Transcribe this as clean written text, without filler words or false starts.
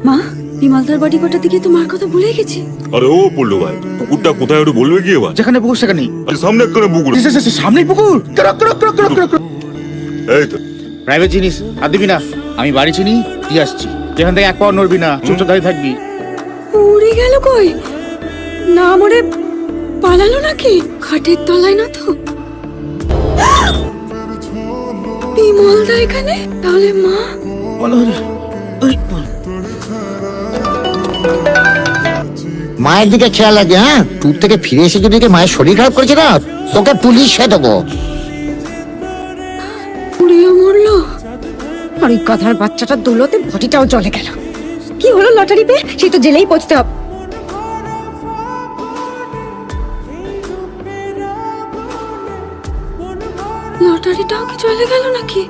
মা, বিমলদার বাড়ি কটার দিকে তো মার কথা ভুলে গেছি। আরে ও পড়লো ভাই, পুকুরটা কোথায় ওটা বলবে কি এবার? যেখানে পুকুর সেখানেই। সামনে একটা পুকুর। সামনেই পুকুর। এই তো প্রাইভেট জিনিস আর দিবি না। আমি বাড়ি চিনি, দিয়ে আসছি। যেখান থেকে এক পাও নড়বি না, চুপচাপ দাঁড়িয়ে থাকবি। উড়ে গেল কই? না মরে পালালো নাকি? খাটের তলায় না তো? বিমলদা এখানে? তাহলে মা? মায়ের দিকে খেয়াল রাখবে। হ্যাঁ, ট্যুর থেকে ফিরে এসে যদি মায়ের শরীর খারাপ করেছে না, তোকে পুলিশে দেবো। উড়িয়ে মরলো। আর ওই কথার বাচ্চাটার দৌলতে বডিটাও চলে গেল। কি হলো লটারি পেয়ে? সে তো জেলেই পৌঁছতে হবে। লটারিটাও কি চলে গেল নাকি?